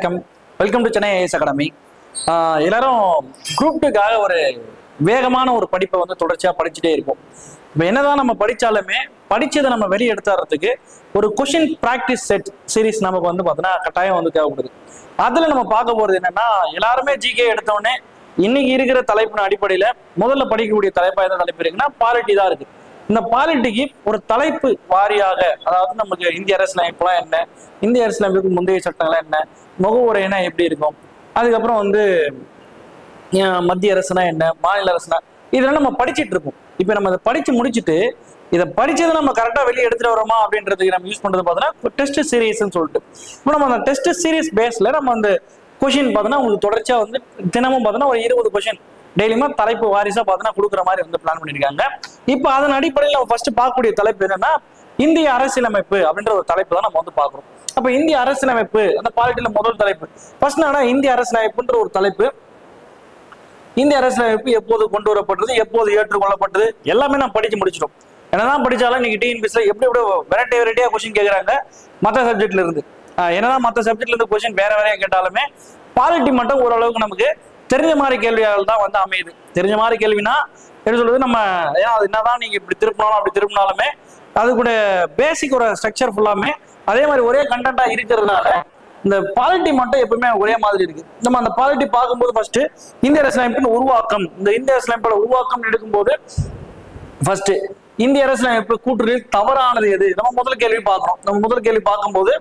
வணக்கம். Welcome to Chennai IAS academy. எல்லாரும் group 2க்காக ஒரு வேகமான ஒரு படிப்பை வந்து தொடர்ச்சியாக படிச்சுட்டே இருப்போம். இப்போ என்னதான் நம்ம படித்தாலுமே படித்ததை நம்ம வெளியே எடுத்துறதுக்கு ஒரு கொஷின் ப்ராக்டிஸ் செட் சீரீஸ் நமக்கு வந்து பார்த்தோன்னா கட்டாயம் வந்து தேவைப்படுது. அதில் நம்ம பார்க்க போகிறது என்னன்னா, எல்லாருமே ஜிகே எடுத்தோடனே இன்னைக்கு இருக்கிற தலைப்பின் அடிப்படையில் முதல்ல படிக்கக்கூடிய தலைப்பாக எந்த தலைப்பு இருக்குன்னா பாலிட்டி தான் இருக்குது. இந்த பாலிட்டிக்கு ஒரு தலைப்பு வாரியாக, அதாவது நமக்கு இந்திய அரசியலமைப்புலாம் என்ன, இந்திய அரசியலமைப்புக்கு முந்தைய சட்டங்கள்லாம் என்ன, முகவுரைனா எப்படி இருக்கும், அதுக்கப்புறம் வந்து மத்திய அரசுனா என்ன, மாநில அரசுனா, இதெல்லாம் நம்ம படிச்சுட்டு இருக்கோம். இப்போ நம்ம அதை படிச்சு முடிச்சுட்டு இதை படிச்சதை நம்ம கரெக்டாக வெளியே எடுத்துட்டு வரோமா அப்படின்றதுக்கு நம்ம யூஸ் பண்றது பார்த்தோன்னா டெஸ்ட் சீரீஸ்ன்னு சொல்லிட்டு, இப்போ நம்ம அந்த டெஸ்ட் சீரீஸ் பேஸ்ல நம்ம அந்த கொஷின் பார்த்தோன்னா உங்களுக்கு தொடர்ச்சியாக வந்து தினமும் பார்த்தோன்னா ஒரு 20 கொஷின் டெய்லியுமா தலைப்பு வாரிசா பார்த்தோன்னா கொடுக்குற மாதிரி வந்து பிளான் பண்ணியிருக்காங்க. இப்போ அதன் அடிப்படையில் நம்ம ஃபர்ஸ்ட் பார்க்கக்கூடிய தலைப்பு என்னன்னா இந்திய அரசியலமைப்பு அப்படின்ற ஒரு தலைப்பு தான் நம்ம வந்து பார்க்குறோம். அப்போ இந்திய அரசியலமைப்பு அந்த பாலிட்டியில முதல் தலைப்பு ஃபர்ஸ்ட் என்னன்னா இந்திய அரசியலமைப்புன்ற ஒரு தலைப்பு. இந்திய அரசியலமைப்பு எப்போது கொண்டு வரப்பட்டது, எப்போது ஏற்றுக்கொள்ளப்பட்டது, எல்லாமே நான் படிச்சு முடிச்சிட்டோம். என்னதான் படிச்சாலும் இன்னைக்கு டிஎன்பிஎஸ்ல எப்படி வெரைட்டியா கொஸ்டின் கேட்குறாங்க மற்ற சப்ஜெக்ட்ல இருந்து. என்னதான் மற்ற சப்ஜெக்ட்ல இருந்து கொஸ்டின் வேற வேறையா கேட்டாலுமே பாலிட்டி மட்டும் ஓரளவுக்கு நமக்கு தெரிஞ்ச மாதிரி கேள்வியால் தான் வந்து அமையுது. தெரிஞ்ச மாதிரி கேள்வினா என்ன சொல்றது, நம்ம அது என்னதான் நீங்க இப்படி திருப்பினாலும் அப்படி திருப்பினாலுமே அது கூட பேசிக் ஒரு ஸ்ட்ரக்சர் ஃபுல்லாமே அதே மாதிரி ஒரே கண்டென்ட்டா இருக்கிறதுனால இந்த பாலிட்டி மட்டும் எப்பவுமே ஒரே மாதிரி இருக்கு. நம்ம அந்த பாலிட்டி பார்க்கும்போது ஃபர்ஸ்ட் இந்திய அரசியலமைப்பின் உருவாக்கம், இந்த இந்திய அரசியலமைப்போட உருவாக்கம் எடுக்கும்போது ஃபர்ஸ்ட் இந்திய அரசியலமைப்பு கூற்றுகளில் தவறானது எது, நம்ம முதல் கேள்வி பார்க்கணும். நம்ம முதல் கேள்வி பார்க்கும்போது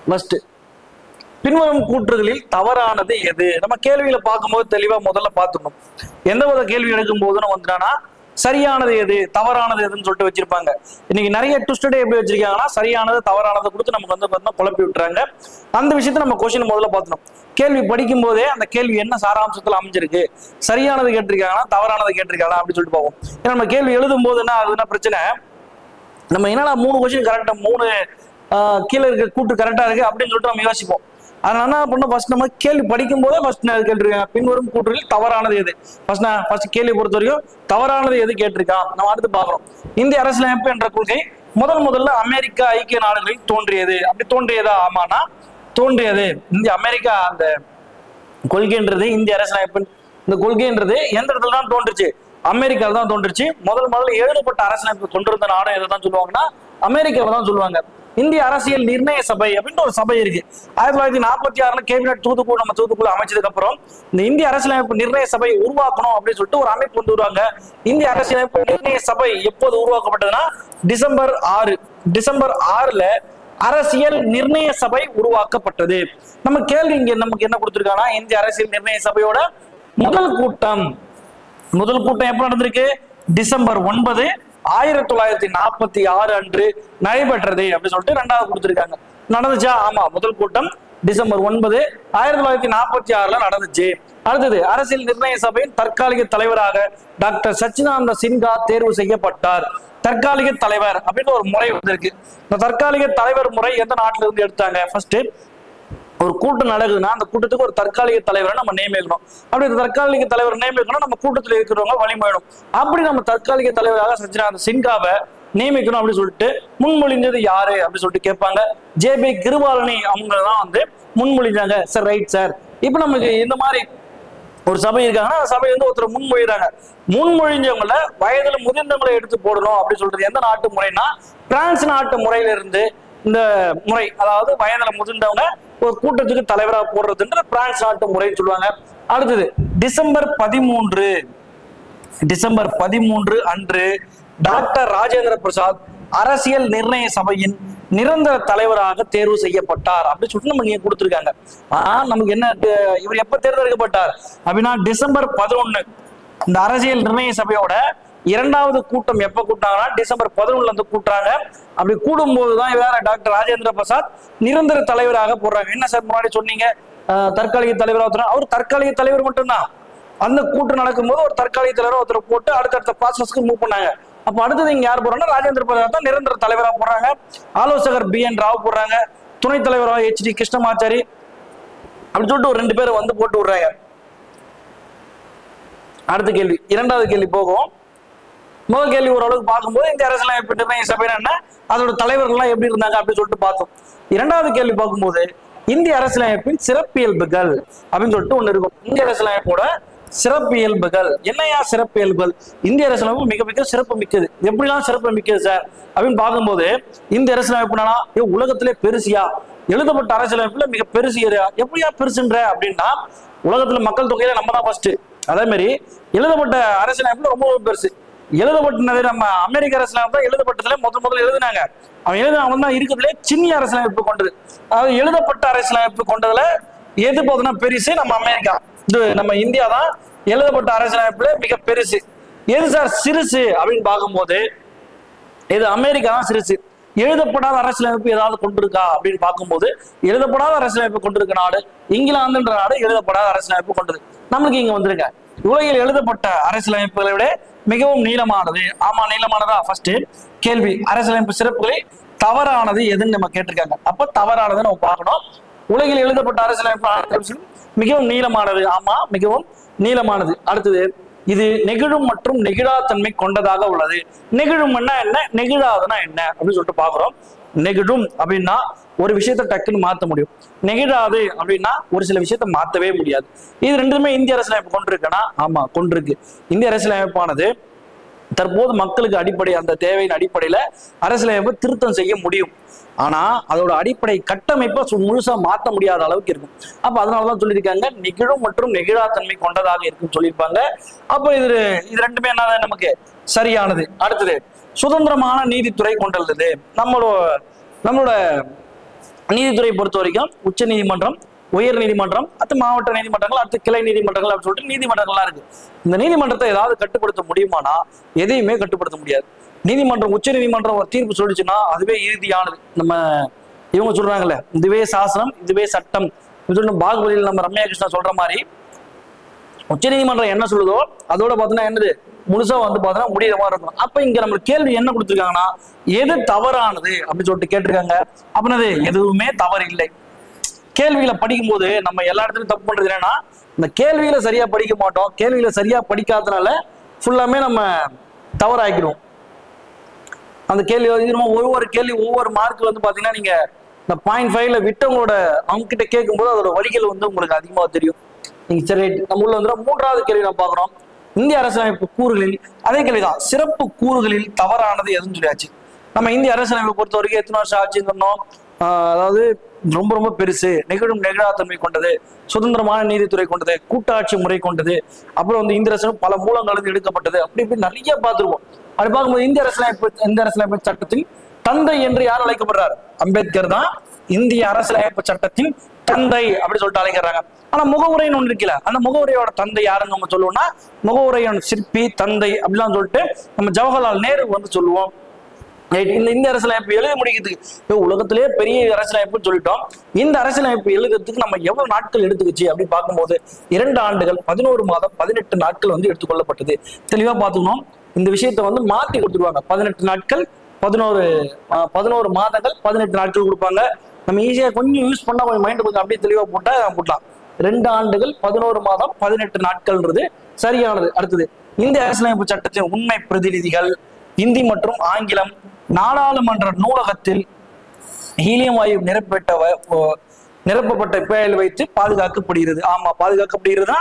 ஃபர்ஸ்ட் பின்வரும் கூற்றுகளில் தவறானது எது, நம்ம கேள்வியில பார்க்கும்போது தெளிவா முதல்ல பார்த்துக்கணும். எந்த ஒரு கேள்வி எடுக்கும் போது நம்ம வந்துட்டானா சரியானது எது தவறானது எதுன்னு சொல்லிட்டு வச்சிருப்பாங்க. இன்னைக்கு நிறைய ட்விஸ்டே எப்படி வச்சிருக்காங்கன்னா சரியானது தவறானதை கொடுத்து நமக்கு வந்து பார்த்தீங்கன்னா குழப்பி விட்டுறாங்க. அந்த விஷயத்த நம்ம கொஸ்டின் முதல்ல பார்த்துக்கணும். கேள்வி படிக்கும் போதே அந்த கேள்வி என்ன சாராம்சத்துல அமைஞ்சிருக்கு, சரியானது கேட்டிருக்காங்கன்னா தவறானது கேட்டிருக்காங்களா அப்படின்னு சொல்லிட்டு பார்ப்போம். ஏன்னா நம்ம கேள்வி எழுதும் போது என்ன பிரச்சனை, நம்ம என்னடா 3 கொஸ்டின் கரெக்டா 3 கீழே இருக்க கூட்டு கரெக்டா இருக்கு அப்படின்னு சொல்லிட்டு நம்ம யோசிப்போம். அதனால என்ன பண்ணோம், ஃபர்ஸ்ட் நம்ம கேள்வி படிக்கும் போதே ஃபர்ஸ்ட் கேட்டிருக்காங்க பின்வரும் கூற்றுகளில் தவறானது எது, ஃபர்ஸ்ட் கேள்வி பொறுத்த வரைக்கும் தவறானது எது கேட்டிருக்கான். நம்ம அடுத்து பார்க்கிறோம். இந்திய அரசியலமைப்பு என்ற கொள்கை முதல்ல அமெரிக்கா ஐக்கிய நாடுகளில் தோன்றியது. அப்படி தோன்றியதா? ஆமானா தோன்றியது. இந்திய அமெரிக்கா அந்த கொள்கைன்றது இந்திய அரசியலமைப்பு இந்த கொள்கைன்றது எந்த இடத்துல தான் தோன்றுச்சு, அமெரிக்காவில் தான் தோன்றுச்சு. முதல்ல எழுதப்பட்ட அரசியலமைப்பு கொண்டிருந்த நாடு எதை தான் சொல்லுவாங்கன்னா அமெரிக்காவை தான் சொல்லுவாங்க. இந்திய அரசியல் நிர்ணய சபை அப்படின்ற ஒரு சபை இருக்கு. 1946 கேபினட் தூத்துக்குழு அமைச்சதுக்கு அப்புறம் இந்த இந்திய அரசியலமைப்பு நிர்ணய சபை உருவாக்கணும் அப்படின்னு சொல்லிட்டு ஒரு அமைப்பு கொண்டு வருவாங்க. இந்திய அரசியலமைப்பு நிர்ணய சபை எப்போது உருவாக்கப்பட்டதுன்னா டிசம்பர் 6 அரசியல் நிர்ணய சபை உருவாக்கப்பட்டது. நம்ம கேள்வி இங்க நமக்கு என்ன கொடுத்திருக்காங்கன்னா இந்திய அரசியல் நிர்ணய சபையோட முதல் கூட்டம் எப்ப நடந்திருக்கு, டிசம்பர் 9 1946 அன்று நடைபெற்றது அப்படின்னு சொல்லிட்டு 2வது கொடுத்திருக்காங்க. நடந்துச்சா? ஆமா, முதல் கூட்டம் டிசம்பர் 9 1946 நடந்துச்சு. அடுத்தது அரசியல் நிர்ணய சபையின் தற்காலிக தலைவராக டாக்டர் சச்சிதானந்த சின்ஹா தேர்வு செய்யப்பட்டார். தற்காலிக தலைவர் அப்படின்னு ஒரு முறை வந்திருக்கு. இந்த தற்காலிக தலைவர் முறை எந்த நாட்டில இருந்து எடுத்தாங்க? ஃபர்ஸ்ட் ஒரு கூட்டம் நடக்குதுன்னா அந்த கூட்டத்துக்கு ஒரு தற்காலிக தலைவரை நம்ம நியமிக்கணும். அப்படி தற்காலிக தலைவர் நியமிக்கணும், நம்ம கூட்டத்தில் இருக்கிறவங்க வழிமொழியணும். அப்படி நம்ம தற்காலிக தலைவராக சச்சிதானந்த சின்ஹாவை நியமிக்கணும் அப்படின்னு சொல்லிட்டு முன்மொழிஞ்சது யாரு அப்படின்னு சொல்லிட்டு கேட்பாங்க. ஜே.பி. கிருபாலனி அவங்க தான் வந்து முன்மொழிஞ்சாங்க. Sir right sir. இப்போ நமக்கு இந்த மாதிரி ஒரு சபை இருக்காங்கன்னா அந்த சபை வந்து ஒருத்தர் முன்மொழிகிறாங்க. முன்மொழிஞ்சவங்கள வயதில் முதிர்ந்தவங்களை எடுத்து போடணும் அப்படின்னு சொல்றது எந்த நாட்டு முறைனா பிரான்ஸ் நாட்டு முறையில இருந்து இந்த முறை, அதாவது வயதுல முதிர்ந்தவங்க ஒரு கூட்டத்துக்கு தலைவராக போடுறதுன்ற பிரான்ஸ் நாட்டு முறைன்னு சொல்லுவாங்க. அடுத்தது டிசம்பர் 13 அன்று டாக்டர் ராஜேந்திர பிரசாத் அரசியல் நிர்ணய சபையின் நிரந்தர தலைவராக தேர்வு செய்யப்பட்டார் அப்படின்னு சொல்லிட்டு நம்ம நீங்க கொடுத்துருக்காங்க. நமக்கு என்ன, இவர் எப்ப தேர்ந்தெடுக்கப்பட்டார் அப்படின்னா டிசம்பர் 11 இந்த அரசியல் நிர்ணய சபையோட 2வது கூட்டம் எப்ப கூட்டாங்கன்னா டிசம்பர் 11 வந்து கூட்டுறாங்க. அப்படி கூடும்போதுதான் வேற டாக்டர் ராஜேந்திர பிரசாத் நிரந்தர தலைவராக போடுறாங்க. என்ன சார் முன்னாடி சொன்னீங்க தற்காலிக தலைவராக, அவர் தற்காலிக தலைவர் மட்டும்தான். அந்த கூட்டம் நடக்கும்போது ஒரு தற்காலிக தலைவர் ஒருத்தர் போட்டு அடுத்தடுத்த ப்ராசஸ்க்கு மூவ் பண்ணாங்க. அப்ப அடுத்தது இங்க யார் போறாங்கன்னா ராஜேந்திர பிரசாத் தான் நிரந்தர தலைவராக போடுறாங்க. ஆலோசகர் பி.என். ராவ் போடுறாங்க. துணைத் தலைவராக H.D. கிருஷ்ணமாச்சாரி அப்படி சொல்லிட்டு ஒரு 2 பேரை வந்து போட்டு விடுறாங்க. அடுத்த கேள்வி 2வது கேள்வி போகும். முதல் கேள்வி ஓரளவுக்கு பார்க்கும்போது இந்த அரசியலமைப்பு நிர்ணய சபை என்ன, அதோட தலைவர்கள்லாம் எப்படி இருந்தாங்க அப்படின்னு சொல்லிட்டு பார்த்தோம். 2வது கேள்வி பார்க்கும்போது இந்திய அரசியலமைப்பின் சிறப்பியல்புகள் அப்படின்னு சொல்லிட்டு ஒண்ணு இருக்கும். இந்திய அரசியலமைப்போட சிறப்பியல்புகள் என்னையா சிறப்பியல்புகள்? இந்திய அரசியலமைப்பு மிக மிக சிறப்பு மிக்கது. எப்படிலாம் சிறப்பு மிக்கது சார் அப்படின்னு பார்க்கும்போது, இந்திய அரசியலமைப்புனா உலகத்திலே பெருசியா, எழுதப்பட்ட அரசியலமைப்புல மிக பெருசு எப்படியா பெருசுன்ற அப்படின்னா, உலகத்துல மக்கள் தொகையில நம்ம தான் ஃபர்ஸ்ட். அதே மாதிரி எழுதப்பட்ட அரசியலமைப்புல ரொம்ப பெருசு. எழுதப்பட்டது நம்ம அமெரிக்க அரசியலமைப்பு எழுதப்பட்டதுல முதல்ல எழுதினாங்க. அவன் தான் இருக்கிறதுலே சின்ன அரசியலமைப்பு கொண்டது. அதாவது எழுதப்பட்ட அரசியலமைப்பு கொண்டதுல எது போதுன்னா பெருசு நம்ம அமெரிக்கா. இது நம்ம இந்தியா தான் எழுதப்பட்ட அரசியலமைப்புல மிக பெருசு. எது சார் சிறுசு அப்படின்னு பார்க்கும்போது, இது அமெரிக்கா தான் சிறுசு. எழுதப்படாத அரசியலமைப்பு ஏதாவது கொண்டிருக்கா அப்படின்னு பார்க்கும்போது, எழுதப்படாத அரசியலமைப்பு கொண்டிருக்க நாடு இங்கிலாந்துன்ற நாடு எழுதப்படாத அரசியலமைப்பு கொண்டது. நம்மளுக்கு இங்க வந்துருங்க. உலகில் எழுதப்பட்ட அரசியலமைப்புகளை விட மிகவும் நீளமானது. ஆமா, நீளமானதா? ஃபர்ஸ்ட் கேள்வி, அரசியலமைப்பு சிறப்புகளில் தவறானது எதுன்னு நம்ம கேட்டிருக்காங்க. அப்ப தவறானது நம்ம பார்க்கணும். உலகில் எழுதப்பட்ட அரசியலமைப்பு மிகவும் நீளமானது. ஆமா, மிகவும் நீளமானது. அடுத்தது, இது நெகிழும் மற்றும் நெகிழாத்தன்மை கொண்டதாக உள்ளது. நெகிழும்னா என்ன, நெகிழாதுன்னா என்ன அப்படின்னு சொல்லிட்டு பாக்குறோம். நெகிழும் அப்படின்னா ஒரு விஷயத்த டக்குன்னு மாற்ற முடியும். நெகிழாது அப்படின்னா ஒரு சில விஷயத்த மாற்றவே முடியாது. இது ரெண்டுமே இந்திய அரசியலமைப்பு கொண்டிருக்குன்னா, ஆமா கொண்டிருக்கு. இந்திய அரசியலமைப்பானது தற்போது மக்களுக்கு அடிப்படை அந்த தேவையின் அடிப்படையில அரசியலமைப்பு திருத்தம் செய்ய முடியும். ஆனா அதோட அடிப்படை கட்டமைப்பை முழுசா மாற்ற முடியாத அளவுக்கு இருக்கும். அப்ப அதனாலதான் சொல்லியிருக்காங்க நிகழும் மற்றும் நெகிழாத்தன்மை கொண்டதாக இருக்குன்னு சொல்லியிருப்பாங்க. அப்ப இது ரெண்டுமே என்ன நமக்கு சரியானது. அடுத்தது, சுதந்திரமான நீதித்துறை கொண்டுள்ளது. நம்மளோட நீதித்துறை பொறுத்த வரைக்கும் உச்ச நீதிமன்றம், உயர் நீதிமன்றம், அடுத்து மாவட்ட நீதிமன்றங்கள், அடுத்து கிளை நீதிமன்றங்கள் அப்படின்னு சொல்லிட்டு நீதிமன்றங்கள்லாம் இருக்கு. இந்த நீதிமன்றத்தை ஏதாவது கட்டுப்படுத்த முடியுமானா எதையுமே கட்டுப்படுத்த முடியாது. நீதிமன்றம், உச்ச நீதிமன்றம் ஒரு தீர்ப்பு சொல்லிச்சுன்னா அதுவே இறுதியானது. நம்ம இவங்க சொல்றாங்கல்ல, இதுவே சாசனம், இதுவே சட்டம், பாகுபலியில் நம்ம ரம்யா கிருஷ்ணா சொல்ற மாதிரி உச்ச நீதிமன்றம் என்ன சொல்லுதோ அதோட பார்த்தீங்கன்னா என்னது முழுசா வந்து பார்த்தீங்கன்னா முடிகிற மாதிரி இருக்கும். அப்ப இங்க நம்மளுக்கு கேள்வி என்ன கொடுத்துருக்காங்கன்னா, எது தவறானது அப்படின்னு சொல்லிட்டு கேட்டிருக்காங்க. அப்படின்னது எதுவுமே தவறு இல்லை. கேள்விகளை படிக்கும் போது நம்ம எல்லா இடத்துலையும் தப்பு பண்றது என்னன்னா, இந்த கேள்வியில சரியா படிக்க மாட்டோம். கேள்வியில சரியா படிக்காதனால ஃபுல்லாமே நம்ம தவறாக்கிடுவோம். அந்த கேள்வி ஒவ்வொரு கேள்வி ஒவ்வொரு மார்க் வந்து பாத்தீங்கன்னா, நீங்க இந்த 0.5ல விட்டவங்களோட அவங்க கிட்ட கேட்கும்போது அதோட வழிகள் வந்து உங்களுக்கு அதிகமா தெரியும். நீங்க சரி, நம்ம உள்ள வந்து 3வது கேள்வி நம்ம பாக்குறோம். இந்திய அரசியலமைப்பு கூறுகளில் அதே கேள்விதான், சிறப்பு கூறுகளில் தவறானது எதுன்னு சொல்லியாச்சு. நம்ம இந்திய அரசியலமைப்பை பொறுத்த வரைக்கும் எத்தனை வருஷம் ஆச்சுன்னு சொன்னோம். அதாவது ரொம்ப ரொம்ப பெருசு, நெகிழும் நெகிழாத்தன்மை கொண்டது, சுதந்திரமான நீதித்துறை கொண்டது, கூட்டாட்சி முறை கொண்டது, அப்புறம் வந்து இந்திய அரசியல் பல மூலங்கள் எடுக்கப்பட்டது, அப்படி இப்படி நிறைய பார்த்துருவோம். அப்படி பார்க்கும்போது இந்திய அரசியலமைப்பு சட்டத்தின் தந்தை என்று யார் அழைக்கப்படுறாரு? அம்பேத்கர் தான் இந்திய அரசியலமைப்பு சட்டத்தின் தந்தை அப்படி சொல்லிட்டு அழைக்கிறாங்க. ஆனா முகவுரைன்னு ஒண்ணு இருக்குல்ல, அந்த முகவுரையோட தந்தை யாருன்னு நம்ம சொல்லுவோம்னா, முகவுரையோட சிற்பி தந்தை அப்படிலாம் சொல்லிட்டு நம்ம ஜவஹர்லால் நேரு வந்து சொல்லுவோம். இந்த இந்திய அரசியலமைப்பு எழுத முடிக்கிறதுக்கு உலகத்திலேயே பெரிய அரசியலமைப்புன்னு சொல்லிட்டோம். இந்த அரசியலமைப்பு எழுதுறதுக்கு நம்ம எவ்வளவு நாட்கள் எடுத்துக்கிச்சு அப்படின்னு பார்க்கும்போது 2 ஆண்டுகள் 11 மாதம் 18 நாட்கள் வந்து எடுத்துக்கொள்ளப்பட்டது. தெளிவா பார்த்துக்கணும். இந்த விஷயத்த வந்து மாத்தி கொடுத்துருவாங்க. 18 நாட்கள் 11 மாதங்கள் 18 நாட்கள் கொடுப்பாங்க. நம்ம ஈஸியா கொஞ்சம் யூஸ் பண்ணா கொஞ்சம் மைண்ட் கொஞ்சம் அப்படியே தெளிவா போட்டலாம். 2 ஆண்டுகள் 11 மாதம் 18 நாட்கள்ன்றது சரியானது. அடுத்தது, இந்திய அரசியலமைப்பு சட்டத்தின் உண்மை பிரதிநிதிகள் இந்தி மற்றும் ஆங்கிலம் நாடாளுமன்ற நூலகத்தில் ஹீலியம் வாயு நிரப்பப்பட்ட பேழையில் வைத்து பாதுகாக்கப்படுகிறது. ஆமா, பாதுகாக்கப்படுகிறதுனா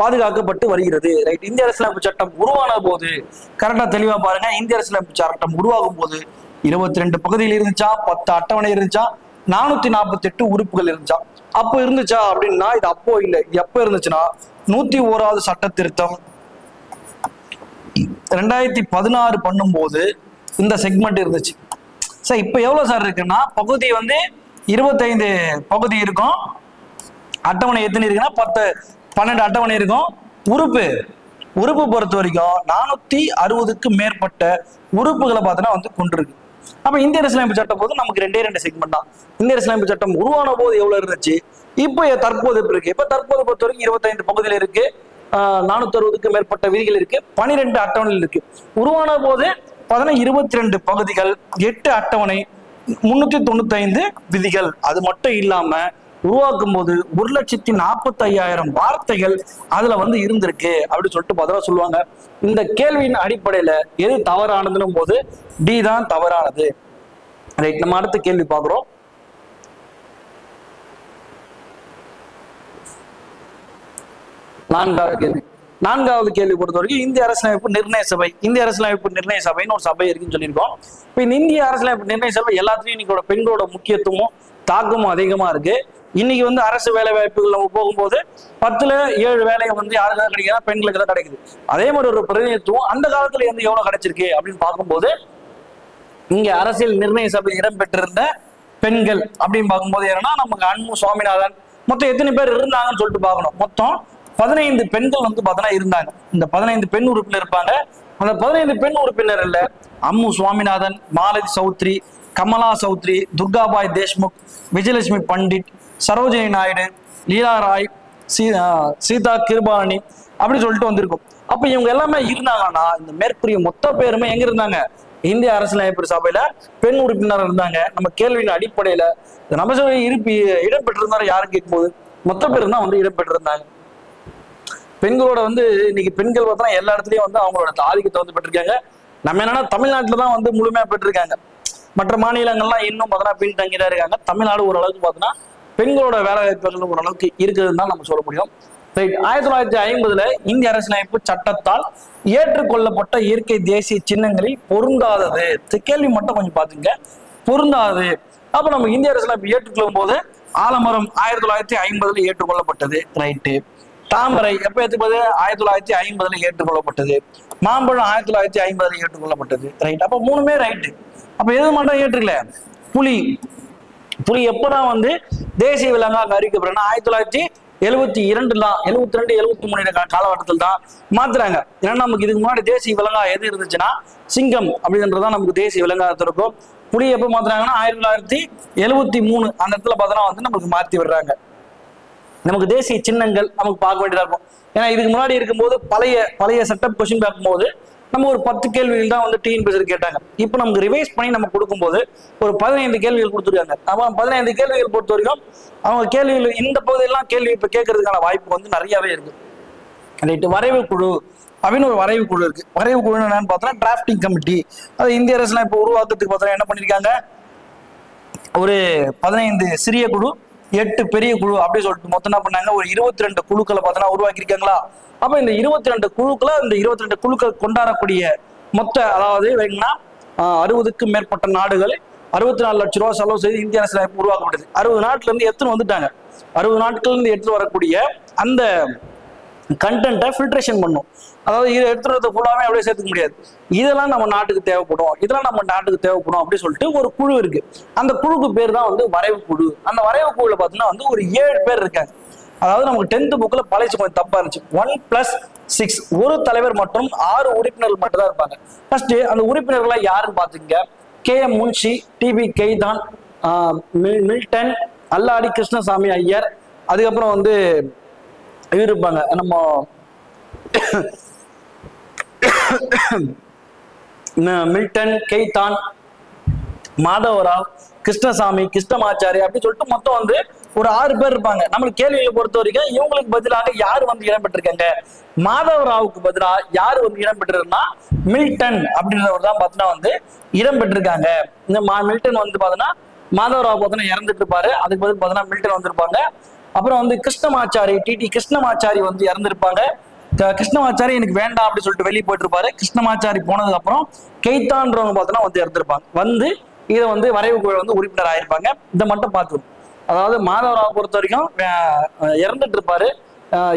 பாதுகாக்கப்பட்டு வருகிறது. ரைட். இந்திய அரசியலமைப்பு சட்டம் உருவான போது கரெக்டா தெளிவா பாருங்க. இந்திய அரசியலமைப்பு சட்டம் உருவாகும் போது 22 பகுதியில் இருந்துச்சா, 10 அட்டவணை இருந்துச்சா, 448 உறுப்புகள் இருந்துச்சா? அப்போ இருந்துச்சா அப்படின்னா இது அப்போ இல்லை. இது எப்போ இருந்துச்சுன்னா 101வது சட்ட திருத்தம் 2016 பண்ணும்போது இந்த செக்மெண்ட் இருந்துச்சு. சார் இப்போ எவ்வளவு சார் இருக்குன்னா, பகுதி வந்து 25 பகுதி இருக்கும். அட்டவணை எத்தனை இருக்குன்னா 12 அட்டவணை இருக்கும். உறுப்பு பொறுத்த வரைக்கும் 460க்கு மேற்பட்ட உறுப்புகளை பார்த்தோன்னா வந்து கொண்டிருக்கு. அப்ப இந்திய அரசியலமைப்பு சட்டம் போது நமக்கு 2 செக்மெண்ட் தான். இந்திய அரசியலமைப்பு சட்டம் உருவான போது எவ்வளவு இருந்துச்சு, இப்போ தற்போது இருக்கு. இப்ப தற்போது பொறுத்த வரைக்கும் 25 பகுதியில் இருக்கு, 460க்கு மேற்பட்ட விதிகள் இருக்கு, 12 அட்டவணைகள் இருக்கு. உருவான போது 22 பகுதிகள், 8 அட்டவணை, 395 விதிகள். அது மட்டும் இல்லாம உருவாக்கும் போது 1,45,000 வார்த்தைகள் அதுல வந்து இருந்திருக்கு அப்படி சொல்லிட்டு பதிலா சொல்லுவாங்க. இந்த கேள்வியின் அடிப்படையில எது தவறானதுன்னும் போது டி தான் தவறானது. ரைட். நம்ம அடுத்த கேள்வி பார்க்கிறோம். நான்காவது கேள்வி பொறுத்த வரைக்கும் இந்திய அரசியலமைப்பு நிர்ணய சபை. இந்திய அரசியலமைப்பு நிர்ணய சபைன்னு ஒரு சபை இருக்குன்னு சொல்லியிருக்கோம். இப்போ இந்த இந்திய அரசியலமைப்பு நிர்ணய சபை எல்லாத்துலயும் இன்னைக்கு பெண்களோட முக்கியத்துவமும் தாக்கமும் அதிகமா இருக்கு. இன்னைக்கு அரசு வேலை வாய்ப்புகள் நம்ம போகும்போது 10ல் 7 வேலையை யாருக்கு தான் கிடைக்குதுன்னா பெண்களுக்கு தான் கிடைக்குது. அதே மாதிரி ஒரு பிரதிநிதித்துவம் அந்த காலத்துல எவ்வளவு கிடைச்சிருக்கு அப்படின்னு பார்க்கும்போது இங்க அரசியல் நிர்ணய சபையில் இடம்பெற்றிருந்த பெண்கள் அப்படின்னு பார்க்கும்போது என்னன்னா நமக்கு அன்பு சுவாமிநாதன் மொத்தம் எத்தனை பேர் இருந்தாங்கன்னு சொல்லிட்டு பார்க்கணும். மொத்தம் 15 பெண்கள் பார்த்தீங்கன்னா இருந்தாங்க. இந்த 15 பெண் உறுப்பினர் இருப்பாங்க. அந்த 15 பெண் உறுப்பினர் இல்ல அம்மு சுவாமிநாதன், மாலதி சௌத்ரி, கமலா சௌத்ரி, துர்காபாய் தேஷ்முக், விஜயலட்சுமி பண்டிட், சரோஜினி நாயுடு, லீலா ராய், சீதா கிருபாலனி அப்படி சொல்லிட்டு வந்திருக்கும். அப்ப இவங்க எல்லாமே இருந்தாங்கன்னா இந்த மேற்கூறிய மொத்த பேருமே எங்க இருந்தாங்க? இந்திய அரசியலமைப்பு சபையில பெண் உறுப்பினர் இருந்தாங்க. நம்ம கேள்வியின் அடிப்படையில நம்ம சபை இடம்பெற்றிருந்தாரு யாரும் கேட்கும்போது மொத்த பேர் தான் இடம்பெற்றிருந்தாங்க. பெண்களோட இன்னைக்கு பெண்கள் பார்த்தா எல்லா இடத்துலயும் அவங்களோட ஆதிக்கத்தை பெற்றிருக்காங்க. நம்ம என்னன்னா தமிழ்நாட்டுல தான் முழுமையா பெற்றிருக்காங்க. மற்ற மாநிலங்கள்லாம் இன்னும் பார்த்தோன்னா பின்தங்கிதான் இருக்காங்க. தமிழ்நாடு ஓரளவுக்கு பார்த்தோன்னா பெண்களோட வேலை வாய்ப்புகள் ஓரளவுக்கு இருக்குதுன்னு தான் நம்ம சொல்ல முடியும். ரைட். 1950 இந்திய அரசியலமைப்பு சட்டத்தால் ஏற்றுக்கொள்ளப்பட்ட இயற்கை தேசிய சின்னங்களில் பொருந்தாதது. கேள்வி மட்டும் கொஞ்சம் பாத்துங்க. பொருந்தாது. அப்ப நம்ம இந்திய அரசியலமைப்பு ஏற்றுக்கொள்ளும் போது ஆலமரம் 1950 ஏற்றுக்கொள்ளப்பட்டது. ரைட்டு. தாமரை எப்ப ஏற்றுக்கொள்ளது? 1950 ஏற்றுக்கொள்ளப்பட்டது. மாம்பழம் 1950 ஏற்றுக்கொள்ளப்பட்டது. ரைட். அப்ப 3மே ரைட்டு. அப்ப எது மட்டும் ஏற்றுக்கல? புலி. புலி எப்பதான் தேசிய விலங்காக அறிவிக்கப்படுறா 1972 தான் 72 73 காலகட்டத்தில் தான் மாத்துறாங்க. ஏன்னா நமக்கு இதுக்கு முன்னாடி தேசிய விலங்கா எது இருந்துச்சுன்னா சிங்கம் அப்படின்றதான் நமக்கு தேசிய விலங்காக இருக்கும். புலி எப்ப மாத்துறாங்கன்னா 1973 அந்த இடத்துல பார்த்தோன்னா நமக்கு மாத்தி விடுறாங்க. நமக்கு தேசிய சின்னங்கள் நமக்கு பார்க்க வேண்டியதா இருக்கும். ஏன்னா இதுக்கு முன்னாடி இருக்கும்போது பழைய செட்டப் கொஸ்டின் பார்க்கும்போது நம்ம ஒரு 10 கேள்விகள் தான் டிஎன்பிஎஸ்சி கேட்டாங்க. இப்போ நமக்கு ரிவைஸ் பண்ணி நம்ம கொடுக்கும்போது ஒரு 15 கேள்விகள் கொடுத்துருக்காங்க. அப்போ 15 கேள்விகள் பொறுத்த வரைக்கும் அவங்க கேள்விகள் இந்த பகுதியெல்லாம் கேள்வி இப்போ கேட்கறதுக்கான வாய்ப்பு நிறையவே இருக்கு. ரைட்டு. வரைவு குழு அப்படின்னு ஒரு வரைவு குழு இருக்கு. வரைவு குழு என்னன்னு பார்த்தோன்னா டிராஃப்டிங் கமிட்டி. அது இந்திய அரசியலமைப்பு உருவாக்கத்துக்கு பார்த்தோன்னா என்ன பண்ணியிருக்காங்க? ஒரு 15 சிறிய குழு, 8 பெரிய குழு அப்படி சொல்லிட்டு மொத்தம் என்ன பண்ணாங்க? ஒரு 22 குழுக்களை பார்த்தோன்னா உருவாக்கியிருக்காங்களா? அப்ப இந்த 22 குழுக்களை இந்த 22 குழுக்கள் கொண்டாடக்கூடிய மொத்த அதாவது 60க்கும் மேற்பட்ட நாடுகள் 64 லட்சம் ரூபாய் செலவு செய்து இந்திய அரசியலமைப்பு உருவாக்கப்பட்டது. 60 நாட்டுல இருந்து எடுத்துன்னு வந்துட்டாங்க. 60 நாட்கள்ல இருந்து எடுத்து வரக்கூடிய அந்த கண்டென்ட்டை ஃபில்ட்ரேஷன் பண்ணும். அதாவது இதை எடுத்துறது ஃபுல்லாமே அப்படியே சேர்த்துக்க முடியாது. இதெல்லாம் நம்ம நாட்டுக்கு தேவைப்படும், இதெல்லாம் நம்ம நாட்டுக்கு தேவைப்படும் அப்படின்னு சொல்லிட்டு ஒரு குழு இருக்கு. அந்த குழுக்கு பேர் தான் வரைவு குழு. அந்த வரைவு குழுல பாத்தீங்கன்னா ஒரு 7 பேர் இருக்காங்க. அதாவது நமக்கு 10th புக்ல பழைய கொஞ்சம் தப்பா இருந்துச்சு. 1+6 ஒரு தலைவர் மற்றும் 6 உறுப்பினர்கள் மட்டும் தான் இருப்பாங்க. ஃபர்ஸ்ட் அந்த உறுப்பினர்கள் யாருன்னு பாத்துங்க. KM Munshi, TB Khaitan, Milton, Alladi Krishnaswami Iyer, அதுக்கப்புறம் இருப்பாங்க நம்ம மில்டன், கெய்தான், மாதவராவ், கிருஷ்ணசாமி, கிருஷ்ணமாச்சாரி அப்படி சொல்லிட்டு மொத்தம் ஒரு 6 பேர் இருப்பாங்க. நம்மளுக்கு கேள்வியை பொறுத்த வரைக்கும் இவங்களுக்கு பதிலாக யார் இடம்பெற்றிருக்காங்க? மாதவராவுக்கு பதிலாக யார் இடம்பெற்றிருந்தா மில்டன் அப்படின்றவர் தான் பார்த்தீங்கன்னா இடம்பெற்றிருக்காங்க. இந்த மில்டன் பார்த்தீங்கன்னா மாதவராவ் பார்த்தீங்கன்னா இறந்துட்டு இருப்பாரு. அதுக்கு பதில் பார்த்தீங்கன்னா மில்டன் வந்திருப்பாங்க. அப்புறம் கிருஷ்ணமாச்சாரி, TT கிருஷ்ணமாச்சாரி இறந்திருப்பாங்க. கிருஷ்ணமாச்சாரி எனக்கு வேண்டாம் அப்படின்னு சொல்லிட்டு வெளியே போயிட்டு இருப்பாரு. கிருஷ்ணமாச்சாரி போனதுக்கு அப்புறம் கெய்தான்றவங்க பார்த்தீங்கன்னா இறந்திருப்பாங்க. இதை வரைவு குழு உறுப்பினர் ஆயிருப்பாங்க. இதை மட்டும் பார்த்துக்கணும். அதாவது மாதவராவை பொறுத்த வரைக்கும் இறந்துட்டு இருப்பாரு.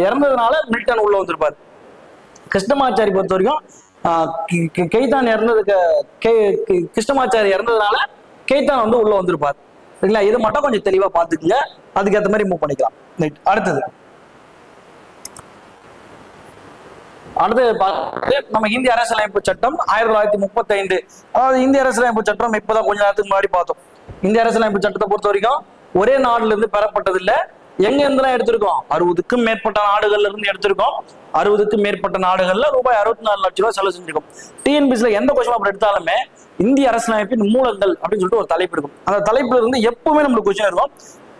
இறந்ததுனால மில்டன் உள்ள வந்திருப்பாரு. கிருஷ்ணமாச்சாரி பொறுத்த வரைக்கும் கெய்தான் இறந்ததுக்கு கிருஷ்ணமாச்சாரி இறந்ததுனால கெய்தான் உள்ள வந்திருப்பாரு. சரிங்களா? இது மட்டும் கொஞ்சம் தெளிவா பாத்துக்குங்க. அதுக்கேற்ற மாதிரி மூவ் பண்ணிக்கலாம். அடுத்தது நம்ம இந்திய அரசியலமைப்பு சட்டம் 1935. அதாவது இந்திய அரசியலமைப்பு சட்டம் இப்பதான் கொஞ்ச நேரத்துக்கு முன்னாடி பார்த்தோம். இந்திய அரசியலமைப்பு சட்டத்தை பொறுத்த வரைக்கும் ஒரே நாடுல இருந்து பெறப்பட்டது இல்ல. எங்க இருந்துலாம் எடுத்திருக்கோம்? 60க்கும் மேற்பட்ட நாடுகள்ல இருந்து எடுத்திருக்கோம். 60க்கும் மேற்பட்ட நாடுகள்ல ரூபாய் 64 லட்சம் ரூபாய் செலவு செஞ்சிருக்கோம். டிஎன்பிஎஸ்சில எந்த கொஸ்டின் பேப்பர் எடுத்தாலுமே இந்திய அரசியலமைப்பின் மூலங்கள் அப்படின்னு சொல்லிட்டு ஒரு தலைப்பு இருக்கும். அந்த தலைப்புல இருந்து எப்பவுமே நம்மளுக்கு கொஸ்டின் இருக்கும்.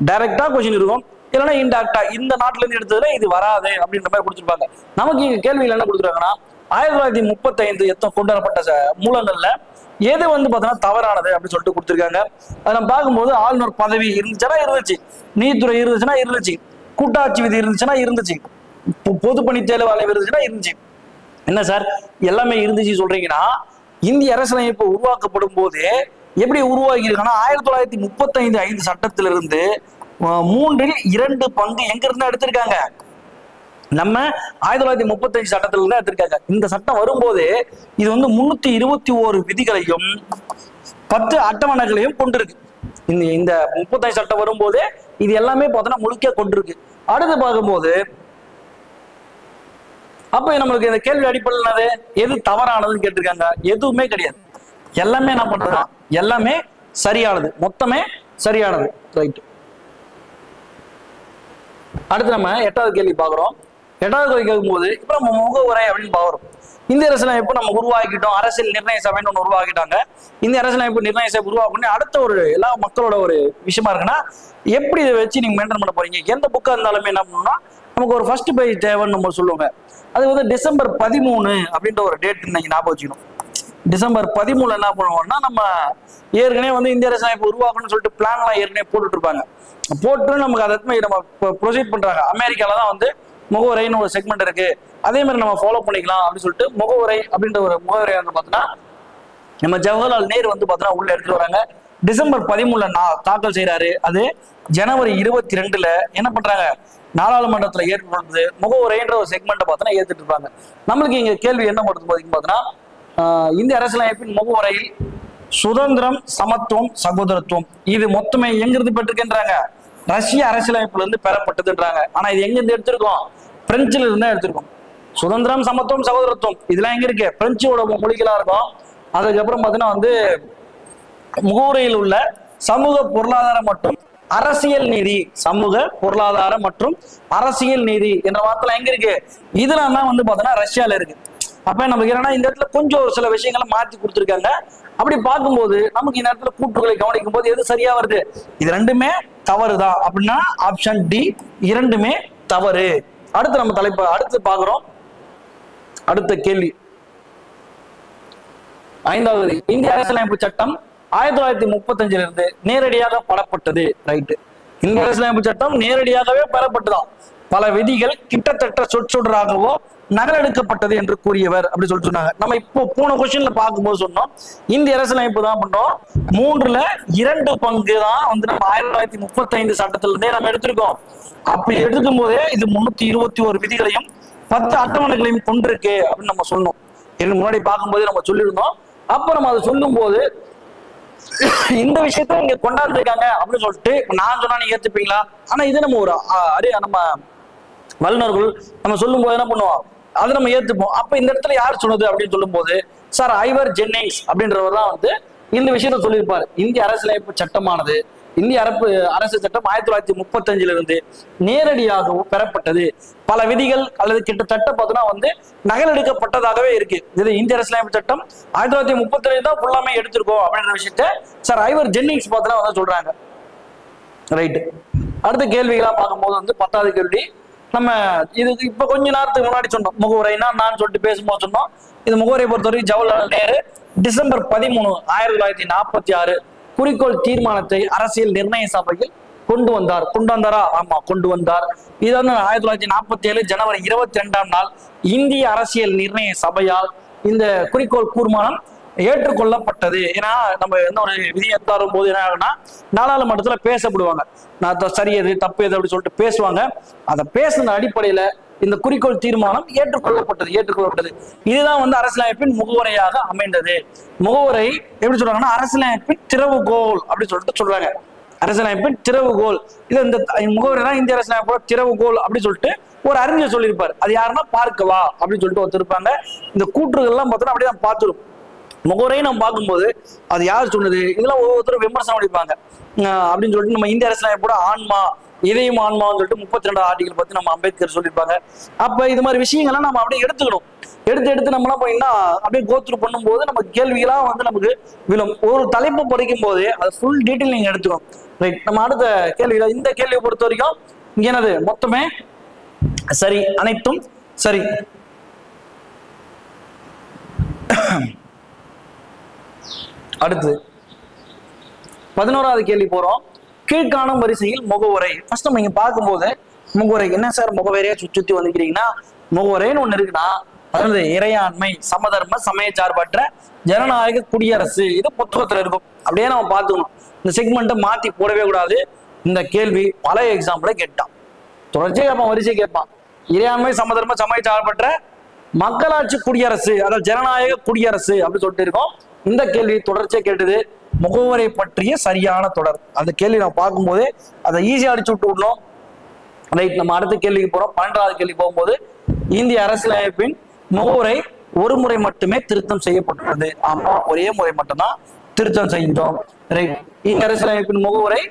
டைரக்டா கொஸ்டின் இருக்கும், இல்லைன்னா இன்டைரக்டா இந்த நாட்டுல இருந்து எடுத்ததுல இது வராது அப்படின்ற மாதிரி கொடுத்துருப்பாங்க. நமக்கு இங்க கேள்வியில் என்ன கொடுத்துருக்காங்கன்னா 1935 கொண்டு வரப்பட்ட மூலங்கள்ல எது பார்த்தோன்னா தவறானது அப்படின்னு சொல்லிட்டு கொடுத்துருக்காங்க. அதை நம்ம பார்க்கும்போது ஆளுநர் பதவி இருந்துச்சுன்னா இருந்துச்சு, நீதித்துறை இருந்துச்சுன்னா இருந்துச்சு, கூட்டாட்சி விதி இருந்துச்சுன்னா இருந்துச்சு, பொதுப்பணி தேர்வாளர் இருந்துச்சுன்னா இருந்துச்சு. என்ன சார் எல்லாமே இருந்துச்சு சொல்றீங்கன்னா, இந்திய அரசியலமைப்பு உருவாக்கப்படும் போது எப்படி உருவாகி இருக்குன்னா 1935 சட்டத்திலிருந்து 2/3 எங்க இருந்து எடுத்திருக்காங்க, நம்ம 1935 சட்டத்துல இருந்து எடுத்திருக்காங்க. இந்த சட்டம் வரும்போது இது வந்து 321 விதிகளையும் 10 அட்டவணைகளையும் கொண்டிருக்கு. இந்த 35 சட்டம் வரும்போது இது எல்லாமே பார்த்தோன்னா முழுக்க கொண்டிருக்கு. அடுத்து பார்க்கும்போது அப்ப நம்மளுக்கு இந்த கேள்வி அடிப்படையினது எது தவறானதுன்னு கேட்டிருக்காங்க. எதுவுமே கிடையாது, எல்லாமே என்ன பண்றோம், எல்லாமே சரியானது, மொத்தமே சரியானது. ரைட். அடுத்து நம்ம 8வது கேள்வி பாக்குறோம். 8வது கேள்வி கேட்கும்போது இப்ப நம்ம முகவுரை அப்படின்னு பாக்குறோம். இந்திய அரசியலமைப்பு நம்ம உருவாக்கிட்டோம், அரசியல் நிர்ணய சபைன்னு ஒன்று உருவாக்கிட்டாங்க. இந்திய அரசியலமைப்பு நிர்ணய சபை உருவாக்கணும். அடுத்த ஒரு எல்லா மக்களோட ஒரு விஷயமா இருக்குன்னா, எப்படி இதை வச்சு நீங்க மெயின்டைன் பண்ண போறீங்க? எந்த புக்கா இருந்தாலுமே என்ன பண்ணணும்னா நமக்கு ஒரு ஃபர்ஸ்ட் பேஜ் தேவைன்னு நம்ம சொல்லுவாங்க. அது வந்து டிசம்பர் 13 அப்படின்ற ஒரு டேட் நீங்க ஞாபகம் வச்சுக்கணும். டிசம்பர் 13 என்ன பண்ணுவோம்னா, நம்ம ஏற்கனவே வந்து இந்திய அரசியலமைப்பு உருவாக்கணும்னு சொல்லிட்டு பிளான்லாம் ஏற்கனவே போட்டுட்டு இருப்பாங்க. போட்டு நமக்கு அதை நம்ம ப்ரொசீட் பண்றாங்க. அமெரிக்கால தான் வந்து முகவுரைன்னு ஒரு செக்மெண்ட் இருக்கு, அதே மாதிரி நம்ம ஃபாலோ பண்ணிக்கலாம் அப்படின்னு சொல்லிட்டு முகவுரை அப்படின்ற ஒரு முகவுரை வந்து பார்த்தீங்கன்னா நம்ம ஜவஹர்லால் நேரு வந்து பார்த்தீங்கன்னா உள்ள எடுத்துட்டு வராங்க. டிசம்பர் 13 தாக்கல் செய்யறாரு. அது ஜனவரி 22 என்ன பண்றாங்க, நாடாளுமன்றத்துல ஏற்படுறது முகவுரைன்ற ஒரு செக்மெண்ட்டை பார்த்தோன்னா ஏத்துட்டு இருப்பாங்க. நம்மளுக்கு இங்க கேள்வி என்ன பண்ணுறது பார்த்தீங்கன்னா, இந்திய அரசியலமைப்பின் முகவுரையில் சுதந்திரம், சமத்துவம், சகோதரத்துவம் இது மொத்தமே எங்கிருந்து பெற்றிருக்கின்றாங்க, ரஷ்ய அரசியலமைப்புல இருந்து பெறப்பட்டதுன்றாங்க. ஆனா இது எங்க இருந்து எடுத்திருக்கோம், பிரெஞ்சுல இருந்து எடுத்திருக்கோம். சுதந்திரம், சமத்துவம், சகோதரத்துவம் இதெல்லாம் எங்க இருக்கு, பிரெஞ்சோட மொழிகளா இருக்கும். அதுக்கப்புறம் பார்த்தீங்கன்னா வந்து முகவுரையில் உள்ள சமூக பொருளாதார மற்றும் அரசியல் நீதி, சமூக பொருளாதார மற்றும் அரசியல் நீதி என்ற வார்த்தை எங்க இருக்கு, இதெல்லாம் தான் வந்து பார்த்தோன்னா ரஷ்யால இருக்கு. அப்ப நமக்கு என்னன்னா இந்த இடத்துல கொஞ்சம் ஒரு சில விஷயங்களை மாற்றி கொடுத்துருக்காங்க. அப்படி பார்க்கும்போது நமக்கு இந்த இடத்துல கூற்றுகளை கவனிக்கும் போது எது சரியா வருது, இது ரெண்டுமே தவறுதான் அப்படின்னா ஆப்ஷன் டி, இரண்டுமே தவறு. அடுத்து நம்ம தலைப்பு அடுத்து பார்க்கிறோம். அடுத்த கேள்வி 5வது, இந்திய அரசியலமைப்பு சட்டம் 1935 இருந்து நேரடியாக பெறப்பட்டது. ரைட்டு. இந்திய அரசியலமைப்பு சட்டம் நேரடியாகவே பெறப்பட்டதாம். பல விதிகள் கிட்டத்தட்ட சொற்றொடராகவோ நகலெடுக்கப்பட்டது என்று கூறியவர் அப்படி சொல்லி சொன்னாங்க. நம்ம இப்போ போன கொஸ்டின்ல பார்க்கும்போது சொன்னோம், இந்திய அரசியலமைப்பு தான் பண்றோம் 2/3 தான் வந்து நம்ம 1935 சட்டத்துல இருந்தே நம்ம எடுத்திருக்கோம். அப்படி எடுக்கும் போதே இது 321 விதிகளையும் 10 அட்டவணைகளையும் கொண்டிருக்கு அப்படின்னு நம்ம சொன்னோம். இதுக்கு முன்னாடி பார்க்கும்போது நம்ம சொல்லியிருந்தோம். அப்ப நம்ம அதை சொல்லும் போது இந்த விஷயத்த இங்க கொண்டாந்துருக்காங்க அப்படின்னு சொல்லிட்டு நான் சொன்னா நீங்க ஏத்துப்பீங்களா? ஆனா இது நம்ம ஒரு நம்ம வல்லுநர்கள் நம்ம சொல்லும் போது என்ன பண்ணுவோம், அதை நம்ம ஏத்துப்போம். அப்ப இந்த இடத்துல யார் சொன்னது அப்படின்னு சொல்லும் போது சார் ஐவர் ஜென்னிங்ஸ் அப்படின்றவர் தான் வந்து இந்த விஷயத்த சொல்லியிருப்பாரு. இந்திய அரசியலமைப்பு சட்டமானது, இந்திய அரசு சட்டம் 1935 இருந்து நேரடியாகவும் பெறப்பட்டது. பல விதிகள் அல்லது கிட்டத்தட்ட பார்த்தோன்னா வந்து நகல் எடுக்கப்பட்டதாகவே இருக்கு. இது இந்திய அரசியலமைப்பு சட்டம் 1935 தான் ஃபுல்லாமே எடுத்திருக்கோம் அப்படின்ற விஷயத்த சார் ஐவர் ஜென்னிங்ஸ் பார்த்தோன்னா வந்து சொல்றாங்க. ரைட்டு. அடுத்த கேள்விகளா பார்க்கும்போது வந்து 10வது கேள்வி, நம்ம இது இப்ப கொஞ்ச நேரத்துக்கு முன்னாடி சொன்னோம் முகவுரைனா நான் சொல்லிட்டு பேசும்போது சொன்னோம். இது முகவுரை பொறுத்தவரைக்கும் ஜவஹர்லால் நேரு டிசம்பர் 13 1946 குறிக்கோள் தீர்மானத்தை அரசியல் நிர்ணய சபையில் கொண்டு வந்தாரா? ஆமா, கொண்டு வந்தார். இது வந்து 1947 ஜனவரி 22 நாள் இந்திய அரசியல் நிர்ணய சபையால் இந்த குறிக்கோள் தீர்மானம் ஏற்றுக்கொள்ளப்பட்டது. ஏன்னா நம்ம எந்த ஒரு விதியை தரும் போது என்ன ஆகுனா நாடாளுமன்றத்துல பேசப்படுவாங்க, நான் சரி எது தப்பு எது அப்படி சொல்லிட்டு பேசுவாங்க. அதை பேசுன அடிப்படையில இந்த குறிக்கோள் தீர்மானம் ஏற்றுக்கொள்ளப்பட்டது. இதுதான் வந்து அரசியலமைப்பின் முகவுரையாக அமைந்தது. முகவுரை எப்படி சொல்றாங்கன்னா அரசியலமைப்பின் திறவுகோல் அப்படின்னு சொல்லிட்டு சொல்றாங்க. அரசியலமைப்பின் திறவுகோல், இது இந்த முகவுரை தான் இந்திய அரசியலமைப்போட திறவுகோல் அப்படின்னு சொல்லிட்டு ஒரு அறிஞர் சொல்லியிருப்பாரு. அது யாருன்னா பார்க்கவா அப்படின்னு சொல்லிட்டு ஒருத்தருப்பாங்க. இந்த கூற்றுகள்லாம் பார்த்தோன்னா அப்படியே நம்ம பார்த்துரும். முகவுரையை நம்ம பார்க்கும்போது அது யார் சொன்னது, இதெல்லாம் ஒவ்வொருத்தரும் விமர்சனம் அளிப்பாங்க அப்படின்னு சொல்லிட்டு நம்ம இந்திய அரசியலமைப்போட ஆன்மா, இதயம் ஆன்மான்னு சொல்லிட்டு 32 ஆர்டிகல் பத்தி நம்ம அம்பேத்கர் சொல்லியிருப்பாங்க. அப்ப இது மாதிரி விஷயங்கள்லாம் நம்ம அப்படியே எடுத்துக்கணும். எடுத்து நம்ம எல்லாம் போயின்னா அப்படியே கோத்ரூ பண்ணும்போது நமக்கு கேள்விகளா வந்து நமக்கு விழும். ஒரு தலைப்பு படிக்கும் போது அது ஃபுல் டீட்டெயில் நீங்க எடுத்துக்கணும். ரைட். நம்ம அடுத்த கேள்வி, இந்த கேள்வியை பொறுத்த வரைக்கும் என்னது மொத்தமே சரி, அனைத்தும் சரி. அடுத்து 11வது கேள்வி போறோம். கீழ்காணும் வரிசையில் முகவுரை. ஃபர்ஸ்ட் நம்ம இங்க பார்க்கும்போது முகவுரை. என்ன சார் முகவரையே சுத்தி வந்துக்கிறீங்கன்னா, முகவுரைன்னு ஒண்ணு இருக்குன்னா அதாவது இறையாண்மை, சமதர்ம, சமய சார்பற்ற ஜனநாயக குடியரசு, இது புத்தகத்துல இருக்கும். அப்படியே நம்ம பார்த்துக்கணும். இந்த செக்மெண்ட்டை மாத்தி போடவே கூடாது. இந்த கேள்வி பல எக்ஸாம்பிள கேட்டான், தொடர்ச்சியா கேட்பான், வரிசை கேட்பான். இறையாண்மை, சமதர்ம, சமய சார்பற்ற மக்களாட்சி குடியரசு, அதாவது ஜனநாயக குடியரசு அப்படின்னு சொல்லிட்டு இருக்கோம். இந்த கேள்வி தொடர்ச்சியா கேட்டது முகவரை பற்றிய சரியான தொடர். அந்த கேள்வி நம்ம பார்க்கும்போது அதை ஈஸியா அடிச்சு விட்டு விடணும். ரைட், நம்ம அடுத்த கேள்விக்கு போறோம். 12வது கேள்வி போகும்போது, இந்திய அரசியலமைப்பின் முகவுரை ஒரு முறை மட்டுமே திருத்தம் செய்யப்பட்டுள்ளது. ஆமா, ஒரே முறை மட்டும்தான் திருத்தம் செஞ்சோம். ரைட், இந்திய அரசியலமைப்பின் முகவுரை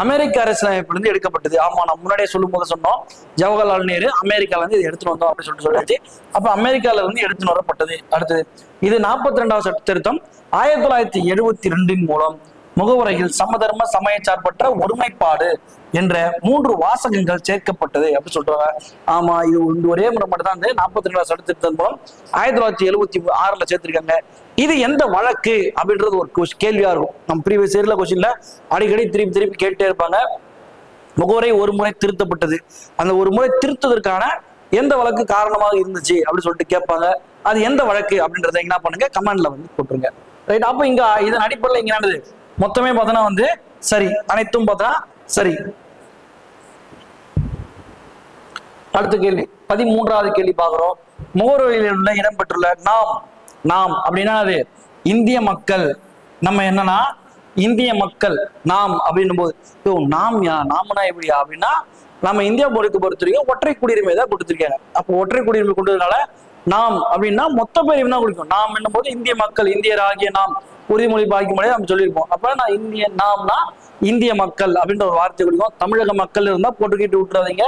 அமெரிக்க அரசியலமைப்பிலிருந்து எடுக்கப்பட்டது. ஆமா, நான் முன்னாடியே சொல்லும் போது சொன்னோம், ஜவஹர்லால் நேரு அமெரிக்கால இருந்து இது எடுத்துட்டு வந்தோம் அப்படின்னு சொல்லியாச்சு. அப்ப அமெரிக்கால இருந்து எடுத்துட்டு வரப்பட்டது. அடுத்தது, இது 42வது சட்ட திருத்தம் 1972 மூலம் முகவுரையில் சமதர்ம, சமய சார்பற்ற ஒருமைப்பாடு என்ற 3 வாசகங்கள் சேர்க்கப்பட்டது அப்படின்னு சொல்றாங்க. ஆமா, இது ஒரே முறை மட்டும் தான் 42வது சட்ட திருத்தம் மூலம் 1976 சேர்த்திருக்காங்க. இது எந்த வழக்கு அப்படின்றது ஒரு கேள்வியா இருக்கும். நம்ம ப்ரீவியஸ் இயர்ல கொஸ்டின்ல அடிக்கடி திருப்பி திருப்பி கேட்டே இருப்பாங்க. முகவுரை ஒரு முறை திருத்தப்பட்டது, அந்த ஒரு முறை திருத்ததற்கான எந்த வழக்கு காரணமாக இருந்துச்சு அப்படின்னு சொல்லிட்டு கேட்பாங்க. அது எந்த வழக்கு அப்படின்றத என்ன பண்ணுங்க, கமெண்ட்ல வந்து போட்டுருங்க. ரைட், அப்ப இங்க இதன் அடிப்படையில் இங்க என்னது, மொத்தமே பார்த்தோன்னா சரி, அனைத்தும் பார்த்தா சரி. அடுத்த கேள்வி 13வது கேள்வி பார்க்கிறோம். முகவுரையில் உள்ள இடம்பெற்றுள்ள நாம் அப்படின்னா அது இந்திய மக்கள். நம்ம என்னன்னா இந்திய மக்கள் நாம் அப்படின்னும் போது நாம்னா எப்படியா அப்படின்னா, நம்ம இந்தியா பொறுத்த வரைக்கும் ஒற்றை குடியுரிமை தான் கொடுத்துருக்காங்க. அப்போ ஒற்றை குடியுரிமை கொண்டதுனால நாம் அப்படின்னா மொத்த பேர் தான் கொடுக்கும். நாம் என்னும் போது இந்திய மக்கள், இந்தியர் ஆகிய நாம் உறுதிமொழி பாதிக்கும் முறையை நம்ம சொல்லியிருப்போம். அப்ப நான் நாம்னா இந்திய மக்கள் அப்படின்ற ஒரு வார்த்தை கொடுக்கும். தமிழக மக்கள் இருந்தா போட்டுக்கிட்டு விட்டுறாதீங்க,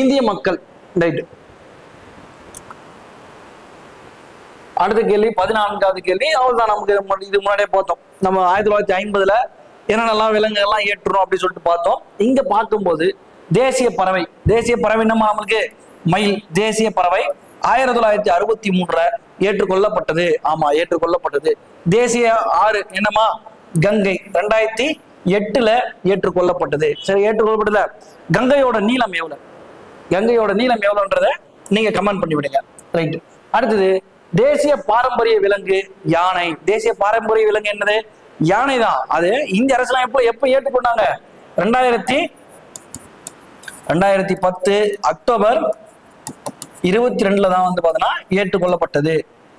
இந்திய மக்கள். ரைட், அடுத்த கேள்வி 14வது கேள்வி. அவ்வளவுதான், நமக்கு இது முன்னாடியே பார்த்தோம். நம்ம 1950 என்னென்னலாம் விலங்குகள்லாம் ஏற்றுறோம் அப்படின்னு சொல்லிட்டு பார்த்தோம். இங்க பார்க்கும்போது தேசிய பறவை நம்ம நம்மளுக்கு மயில் தேசிய பறவை 1963 ஏற்றுக்கொள்ளப்பட்டது. ஆமா, ஏற்றுக்கொள்ளப்பட்டது. தேசிய ஆறு என்னமா, கங்கை 2008 ஏற்றுக்கொள்ளப்பட்டது. சரி, ஏற்றுக்கொள்ளப்பட்டது. கங்கையோட நீளம் எவ்வளவுன்றத நீங்க கமெண்ட் பண்ணி விடுங்க. ரைட், அடுத்தது தேசிய பாரம்பரிய விலங்கு யானை. தேசிய பாரம்பரிய விலங்கு என்னது, யானை தான். அது இந்திய அரசியலமைப்பு எப்ப ஏற்றுக்கொண்டாங்க, 2010 அக்டோபர் 22 தான் வந்து பாத்தீங்கன்னா ஏற்றுக்கொள்ளப்பட்டது.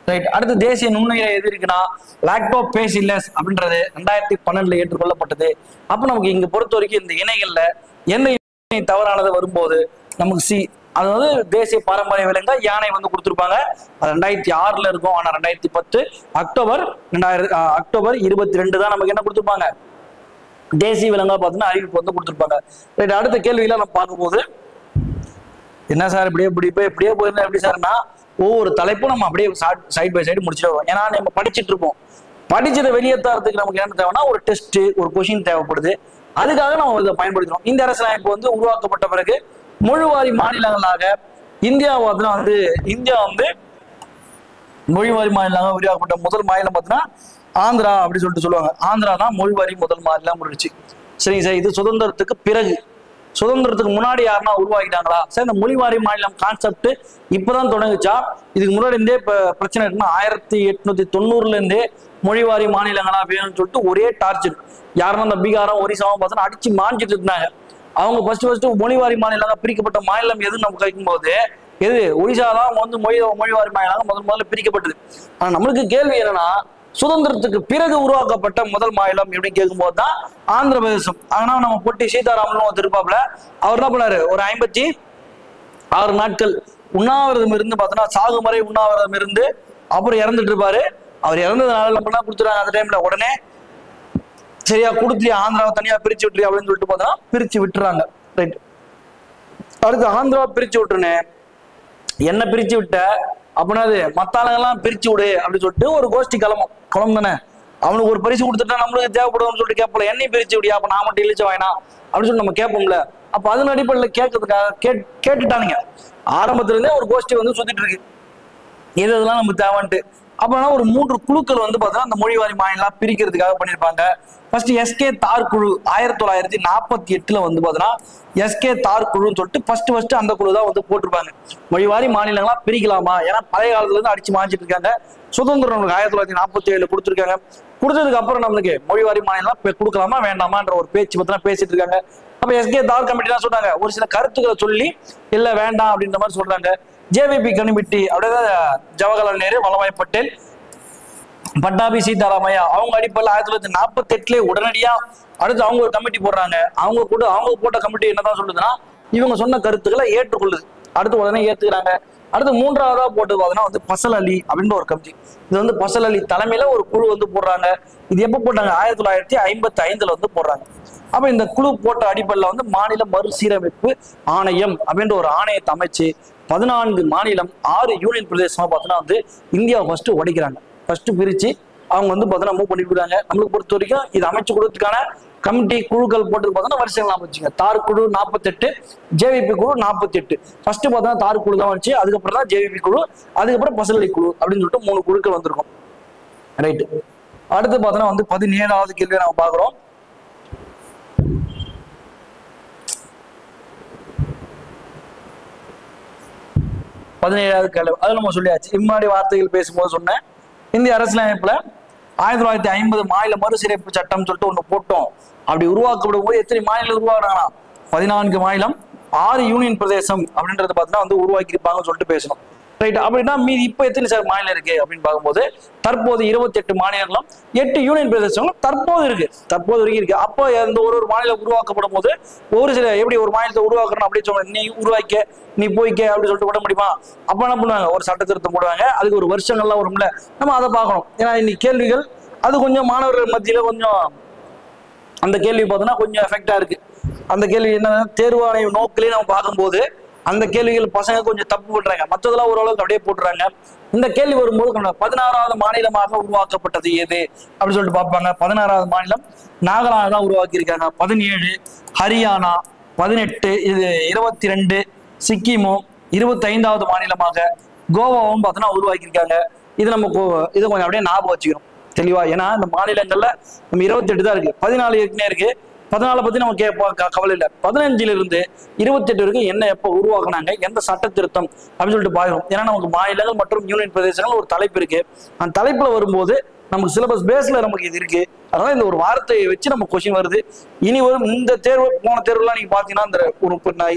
ரைட், அடுத்து தேசிய நுண்ணுயிரை எது இருக்குன்னா லாக்டோபேசில்லஸ் அப்படின்றது 2012 ஏற்றுக்கொள்ளப்பட்டது. அப்ப நமக்கு இங்க பொறுத்த வரைக்கும் இந்த இணைகள்ல எந்த இணை தவறானது வரும்போது நமக்கு சி, அதாவது தேசிய பாரம்பரிய விலங்கா யானை வந்து கொடுத்துருப்பாங்க. அது 2006 இருக்கும். ஆனா 2010 அக்டோபர் 22 தான் நமக்கு என்ன கொடுத்துருப்பாங்க, தேசிய விலங்கா பார்த்தீங்கன்னா அறிவிப்பு வந்து கொடுத்துருப்பாங்க. ரைட், அடுத்த கேள்வியில நம்ம பார்க்கும்போது, என்ன சார் இப்படியே போயிருந்தா எப்படி சார்னா, ஒவ்வொரு தலைப்பும் நம்ம அப்படியே சைட் பை சைடு முடிச்சுட்டு வரோம். ஏன்னா நம்ம படிச்சுட்டு இருப்போம். படிச்சதை வெளியேற்றத்துக்கு நமக்கு என்ன தேவைன்னா ஒரு டெஸ்ட், ஒரு கொஸ்டின் தேவைப்படுது. அதுக்காக நம்ம இதை பயன்படுத்துறோம். இந்த அரசியலமைப்பு வந்து உருவாக்கப்பட்ட பிறகு மொழிவாரி மாநிலங்களாக இந்தியா வந்து மொழிவாரி மாநிலங்களாக உருவாக்கப்பட்ட முதல் மாநிலம் பார்த்தீங்கன்னா ஆந்திரா அப்படின்னு சொல்லிட்டு சொல்லுவாங்க. ஆந்திரா தான் மொழிவாரி முதல் மாநிலம் இருந்துச்சு. சரிங்க சார், இது சுதந்திரத்துக்கு பிறகு. சுதந்திரத்துக்கு முன்னாடி யாருன்னா உருவாக்கிட்டாங்களா சார்? இந்த மொழிவாரி மாநிலம் கான்செப்ட் இப்பதான் தொடங்குச்சா? இதுக்கு முன்னாடி இருந்தே இப்ப பிரச்சனை இருக்குன்னா 1890 இருந்தே மொழிவாரி மாநிலங்களா வேணும்னு சொல்லிட்டு ஒரே டார்ச்சர். யாருன்னா இந்த பீகாரம், ஒரிசாவும் பார்த்தோன்னா அடிச்சு மாஞ்சிட்டு இருந்தாங்க. அவங்க ஃபர்ஸ்ட் மொழிவாரி மாநிலம் பிரிக்கப்பட்ட மாநிலம் எதுன்னு நம்ம கேட்கும் போது எது, ஒரிசா தான் வந்து மொழிவாரி மாநிலம் முதல்ல பிரிக்கப்பட்டது. ஆனா நம்மளுக்கு கேள்வி என்னன்னா, சுதந்திரத்துக்கு பிறகு உருவாக்கப்பட்ட முதல் மாநிலம் எப்படின்னு கேட்கும்போது தான் ஆந்திர பிரதேசம். ஆனா நம்ம பொட்டி சீதாராமன் திருப்பாப்புல அவர் என்ன பண்ணாரு, ஒரு 56 நாட்கள் உண்ணாவிரதம் இருந்து பார்த்தோன்னா சாகும் வரை உண்ணாவிரதம் இருந்து அப்புறம் இறந்துட்டு இருப்பாரு. அவர் இறந்ததுனால நம்ம என்ன கொடுத்துறாங்க அந்த டைம்ல, உடனே சரியா கொடுத்து ஆந்திராவை தனியா பிரிச்சு விட்டுரு அப்படின்னு சொல்லிட்டு பார்த்தா பிரிச்சு விட்டுறாங்க. ரைட், அடுத்து ஆந்திராவை பிரிச்சு விட்டுருனே, என்ன பிரிச்சு விட்ட அப்படின்னா அது மத்தாளங்கள்லாம் பிரிச்சு விடு அப்படின்னு சொல்லிட்டு ஒரு கோஷ்டி கிளம்பும் தானே. அவனுக்கு ஒரு பரிசு கொடுத்துட்டா நம்மளுக்கு தேவைப்படும்னு சொல்லிட்டு கேட்பல, என்னையும் பிரிச்சு விடியா, அப்ப நான் மட்டும் இழிச்ச வேணாம் அப்படின்னு சொல்லி நம்ம கேட்போம்ல. அப்ப அதன் அடிப்படையில் கேட்கறதுக்காக கேட்டுட்டானுங்க. ஆரம்பத்துல இருந்தே ஒரு கோஷ்டி வந்து சுத்திட்டு இருக்கு, எது இதெல்லாம் நமக்கு தேவைன்ட்டு. அப்பனா ஒரு 3 குழுக்கள் வந்து பார்த்தீங்கன்னா அந்த மொழிவாரி மாநிலம் பிரிக்கிறதுக்காக பண்ணியிருப்பாங்க. ஃபர்ஸ்ட் எஸ்கே தார் குழு 1948 வந்து பார்த்தீங்கன்னா எஸ்கே தார் குழுன்னு சொல்லிட்டு ஃபர்ஸ்ட் அந்த குழு தான் வந்து போட்டிருப்பாங்க. மொழிவாரி மாநிலங்களா பிரிக்கலாமா, ஏன்னா பழைய காலத்துல இருந்து அடிச்சு மாஞ்சிட்டு இருக்காங்க. சுதந்திரம் நம்மளுக்கு 1947 கொடுத்துருக்காங்க. கொடுத்ததுக்கு அப்புறம் நம்மளுக்கு மொழிவாரி மாநிலம் கொடுக்கலாமா வேண்டாமான்ற ஒரு பேச்சு பத்தினா பேசிட்டு இருக்காங்க. அப்ப எஸ்கே தார் கமிட்டி தான் சொல்றாங்க, ஒரு சில கருத்துக்களை சொல்லி இல்ல வேண்டாம் அப்படின்ற மாதிரி சொல்றாங்க. ஜேவிபி கமிட்டி அப்படியே ஜவஹர்லால் நேரு, வல்லபாய் பட்டேல், பட்டாபி சீதாராமையா அவங்க அடிப்படையில் 1948 உடனடியா அடுத்து அவங்க ஒரு கமிட்டி போடுறாங்க. அவங்க போட்ட கமிட்டி என்னதான் சொல்லுதுன்னா இவங்க சொன்ன கருத்துக்களை ஏற்றுக்கொள்ளுது. அடுத்து உடனே ஏத்துக்கிறாங்க. அடுத்து 3ஆவதா போட்டு பார்த்தீங்கன்னா வந்து பசல் அலி அப்படின்ற ஒரு கமிட்டி. இது வந்து பசல் அலி தலைமையில ஒரு குழு வந்து போடுறாங்க. இது எப்ப போட்டாங்க, 1955 வந்து போடுறாங்க. அப்ப இந்த குழு போட்ட அடிப்படையில் வந்து மாநில மறுசீரமைப்பு ஆணையம் அப்படின்ற ஒரு ஆணையத்தை அமைச்சு 14 மாநிலம் 6 யூனியன் பிரதேசமா பார்த்தீங்கன்னா வந்து இந்தியாவை ஃபர்ஸ்ட் உடைக்கிறாங்க. ஃபர்ஸ்ட் பிரிச்சு அவங்க வந்து பார்த்தீங்கன்னா மூவ் பண்ணிவிடுறாங்க. நம்மளுக்கு பொறுத்த வரைக்கும் இது அமைச்சு கொடுத்ததுக்கான கமிட்டி குழுக்கள் போட்டு பார்த்தோன்னா வருஷங்கள் அமைச்சுங்க. தார் குழு 48, ஜேவிபி குழு 48. ஃபர்ஸ்ட் பார்த்தோன்னா தார் குழு தான் வந்துச்சு, அதுக்கப்புறம் தான் ஜேவிபி குழு, அதுக்கப்புறம் பசல் அலி குழு அப்படின்னு சொல்லிட்டு 3 குழுக்கள் வந்திருக்கும். ரைட்டு. அடுத்து பார்த்தோன்னா வந்து 17வது கேள்வியை நம்ம பார்க்குறோம். அது நம்ம சொல்லியாச்சு. இம்மாடி வார்த்தைகள் பேசும்போது சொன்னேன், இந்திய அரசியலமைப்புல 1950 மாநில மறுசீரமைப்பு சட்டம் சொல்லிட்டு ஒண்ணு போட்டோம். அப்படி உருவாக்கப்படும் போது எத்தனை மாநிலம் உருவாக்குறாங்கன்னா 14 மாநிலம் 6 யூனியன் பிரதேசம் அப்படின்றத பார்த்தீங்கன்னா வந்து உருவாக்கி இருப்பாங்கன்னு சொல்லிட்டு பேசணும். ரைட். அப்படின்னா மீதி இப்ப எத்தனை சார் மாநிலம் இருக்கு அப்படின்னு பார்க்கும்போது தற்போது 28 மாநிலங்களும் 8 யூனியன் பிரதேசங்களும் தற்போது வரைக்கும் இருக்கு. அப்போ அந்த ஒரு மாநிலம் உருவாக்கப்படும் போது ஒரு சில எப்படி ஒரு மாநிலத்தை உருவாக்கணும் அப்படி சொல்ல நீ உருவாக்க நீ போய்க்க அப்படின்னு சொல்லிட்டு விட முடியுமா? அப்ப என்ன பண்ணுவாங்க, ஒரு சட்ட திருத்தம் போடுவாங்க. அதுக்கு ஒரு வருஷங்கள்லாம் வரும்ல, நம்ம அதை பார்க்கணும். ஏன்னா இன்னைக்கு கேள்விகள் அது கொஞ்சம் மாணவர்கள் மத்தியில கொஞ்சம் அந்த கேள்வி பார்த்தோன்னா கொஞ்சம் எஃபெக்டா இருக்கு. அந்த கேள்வி என்ன, தேர்வாணைய நோக்கிலே நம்ம பார்க்கும்போது அந்த கேள்விகள் பசங்க கொஞ்சம் தப்பு பண்றாங்க, மற்றதெல்லாம் ஓரளவுக்கு அப்படியே போட்டுறாங்க. இந்த கேள்வி வரும்போது 16வது மாநிலமாக உருவாக்கப்பட்டது எது அப்படின்னு சொல்லிட்டு பார்ப்பாங்க. 16வது மாநிலம் நாகாலாந்து தான் உருவாக்கி இருக்காங்க. 17 ஹரியானா, 18 இது 22 சிக்கிமும், 25வது மாநிலமாக கோவாவும் பார்த்தோன்னா உருவாக்கியிருக்காங்க. இது நம்ம இதை கொஞ்சம் அப்படியே ஞாபகம் வச்சுக்கிறோம் தெளிவா. ஏன்னா இந்த மாநிலங்கள்ல நம்ம 28 தான் இருக்கு, 14 ஏற்கனவே இருக்கு. 14 பத்தி நம்ம கவலை இல்லை. 15 இருந்து 28 வரைக்கும் என்ன எப்போ உருவாக்குனாங்க, எந்த சட்ட திருத்தம் அப்படின்னு சொல்லிட்டு பாக்குறோம். ஏன்னா நமக்கு மாநிலங்கள் மற்றும் யூனியன் பிரதேசங்கள் ஒரு தலைப்பு இருக்கு. அந்த தலைப்புல வரும்போது நமக்கு சிலபஸ் பேஸ்ல நமக்கு இது இருக்கு. அதனால இந்த ஒரு வார்த்தையை வச்சு நம்ம கொஸ்டின் வருது. இனி வரும் இந்த தேர்வு போன தேர்வுலாம் நீங்க பாத்தீங்கன்னா இந்த